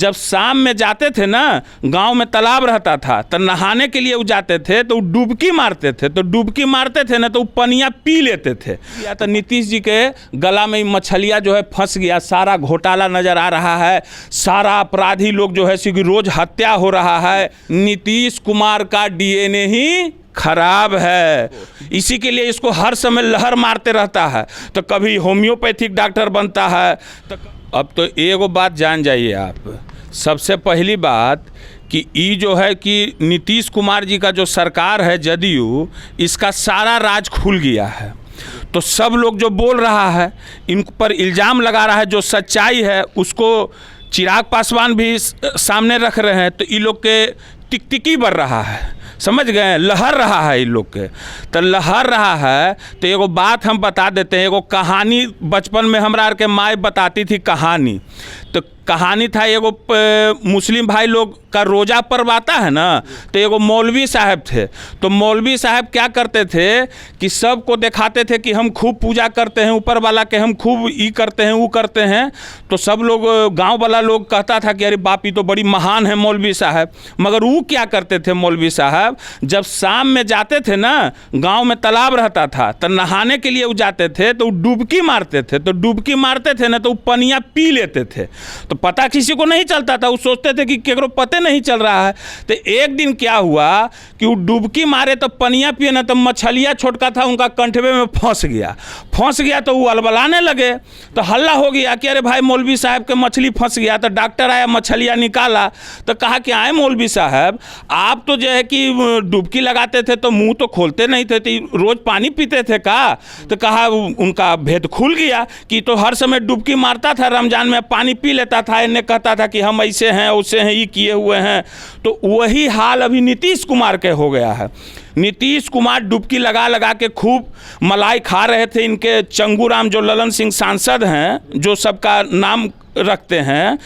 जब शाम में जाते थे ना, गांव में तालाब रहता था तो नहाने के लिए वो जाते थे तो डुबकी मारते थे, तो डुबकी मारते थे ना तो वो पनिया पी लेते थे। या तो नीतीश जी के गला में मछलियाँ जो है फंस गया, सारा घोटाला नज़र आ रहा है, सारा अपराधी लोग जो है कि रोज हत्या हो रहा है। नीतीश कुमार का डीएनए ही खराब है, इसी के लिए इसको हर समय लहर मारते रहता है। तो कभी होम्योपैथिक डॉक्टर बनता है तो अब तो एगो बात जान जाइए आप, सबसे पहली बात कि ये जो है कि नीतीश कुमार जी का जो सरकार है जदयू, इसका सारा राज खुल गया है। तो सब लोग जो बोल रहा है, इन पर इल्ज़ाम लगा रहा है, जो सच्चाई है उसको चिराग पासवान भी सामने रख रहे हैं, तो ये लोग के टिकटिकी बढ़ रहा है, समझ गए, लहर रहा है इन लोग के। तो लहर रहा है तो एगो बात हम बता देते हैं। एगो कहानी बचपन में हमरा के माँ बताती थी कहानी, तो कहानी था एगो मुस्लिम भाई लोग का रोज़ा परवाता है ना, तो एगो मौलवी साहब थे। तो मौलवी साहब क्या करते थे कि सबको दिखाते थे कि हम खूब पूजा करते हैं ऊपर वाला के, हम खूब ये करते हैं वो करते हैं। तो सब लोग गांव वाला लोग कहता था कि अरे बाप ये तो बड़ी महान है मौलवी साहब। मगर वो क्या करते थे मौलवी साहब, जब शाम में जाते थे ना, गाँव में तालाब रहता था तो नहाने के लिए वो जाते थे तो डुबकी मारते थे, तो डुबकी मारते थे ना तो वो पनिया पी लेते थे। तो पता किसी को नहीं चलता था, वो सोचते थे कि केकरो पते नहीं चल रहा है। तो एक दिन क्या हुआ कि वो डुबकी मारे तो पनिया पिए ना, तो मछलियाँ छोटका था उनका कंठवे में फंस गया तो वो अलबलाने लगे। तो हल्ला हो गया कि अरे भाई मौलवी साहब के मछली फंस गया। तो डॉक्टर आया, मछलियाँ निकाला, तो कहा कि आए मौलवी साहब, आप तो जो है कि डुबकी लगाते थे तो मुंह तो खोलते नहीं थे, तो रोज पानी पीते थे का? तो कहा उनका भेद खुल गया कि तो हर समय डुबकी मारता था, रमजान में पानी पी लेता था, इन्हें कहता था कि हम ऐसे हैं वैसे हैं, ये किए हुए हैं। तो वही हाल अभी नीतीश कुमार के हो गया है। नीतीश कुमार डुबकी लगा लगा के खूब मलाई खा रहे थे। इनके चंगूराम जो ललन सिंह सांसद हैं, जो सबका नाम रखते हैं,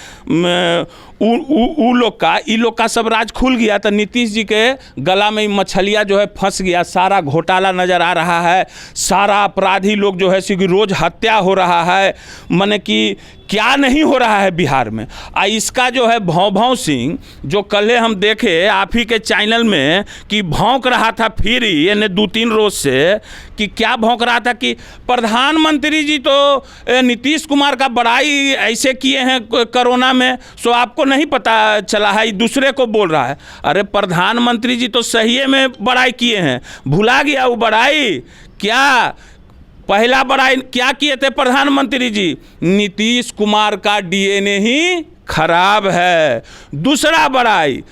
इ लोग का सब राज खुल गया। तो नीतीश जी के गला में मछलियाँ जो है फंस गया, सारा घोटाला नज़र आ रहा है, सारा अपराधी लोग जो है कि रोज हत्या हो रहा है, माने कि क्या नहीं हो रहा है बिहार में। इसका जो है भौं सिंह, जो कल हम देखे आप ही के चैनल में कि भौंक रहा था फिर यानी 2-3 रोज से, कि क्या भौंक रहा था कि प्रधानमंत्री जी तो नीतीश कुमार का बड़ाई ऐसे किए हैं कोरोना में, सो आपको नहीं पता चला है, दूसरे को बोल रहा है। अरे प्रधानमंत्री जी तो सही में बड़ाई किए हैं, भुला गया वो बड़ाई क्या? पहला बड़ाई क्या किए थे प्रधानमंत्री जी? नीतीश कुमार का डीएनए ही खराब है। दूसरा बड़ाई,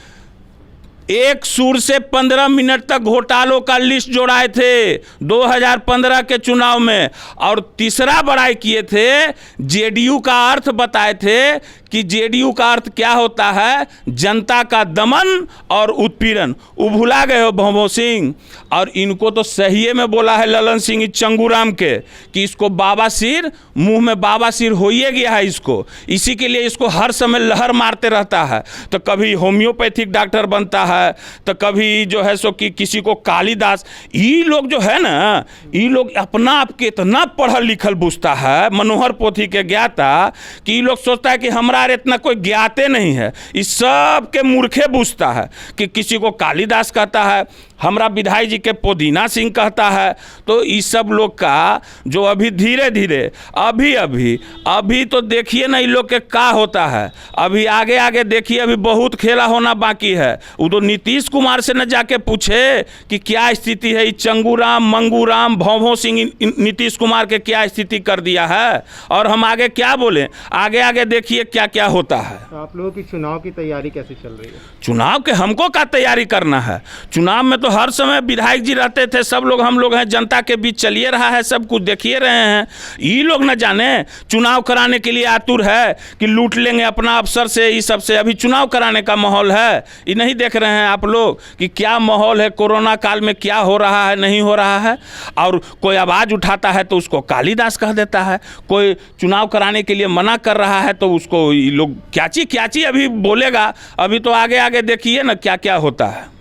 एक सुर से 15 मिनट तक घोटालों का लिस्ट जोड़ाए थे 2015 के चुनाव में। और तीसरा बड़ाई किए थे, जेडीयू का अर्थ बताए थे कि जेडीयू का अर्थ क्या होता है, जनता का दमन और उत्पीड़न। वो भुला गए हो भौं सिंह। और इनको तो सही में बोला है ललन सिंह चंगूराम के कि इसको बाबासीर, मुंह में बाबासीर हो ही गया है इसको, इसी के लिए इसको हर समय लहर मारते रहता है। तो कभी होम्योपैथिक डॉक्टर बनता है, तो कभी जो है सो कि किसी को कालिदास। ये लोग जो है ना, ये लोग अपना आप के इतना पढ़ल लिखल बुझता है, मनोहर पोथी के ज्ञाता, कि ये लोग सोचता है कि हमारा इतना कोई ज्ञाते नहीं है। इस सब के मूर्खे बुझता है कि किसी को कालिदास कहता है, हमरा विधायक जी के पुदीना सिंह कहता है। तो इस सब लोग का जो अभी धीरे धीरे अभी तो देखिए ना इन लोग के का होता है। अभी आगे आगे देखिए, अभी बहुत खेला होना बाकी है। वो तो नीतीश कुमार से न जाके पूछे कि क्या स्थिति है, चंगूराम मंगूराम भौं सिंह नीतीश कुमार के क्या स्थिति कर दिया है। और हम आगे क्या बोले, आगे आगे देखिए क्या क्या होता है। तो आप लोगों की चुनाव की तैयारी कैसे चल रही है? चुनाव के हमको क्या तैयारी करना है? चुनाव में तो हर समय विधायक जी रहते थे, सब लोग हम लोग हैं, जनता के बीच चलिए रहा है, सब कुछ देखिए रहे हैं। ये लोग न जाने चुनाव कराने के लिए आतुर है कि लूट लेंगे अपना अफसर से, ये सब से। अभी चुनाव कराने का माहौल है, ये नहीं देख रहे हैं आप लोग कि क्या माहौल है, कोरोना काल में क्या हो रहा है, नहीं हो रहा है। और कोई आवाज़ उठाता है तो उसको कालिदास कह देता है, कोई चुनाव कराने के लिए मना कर रहा है तो उसको ये लोग क्या चीज अभी बोलेगा। अभी तो आगे आगे देखिए ना क्या क्या होता है।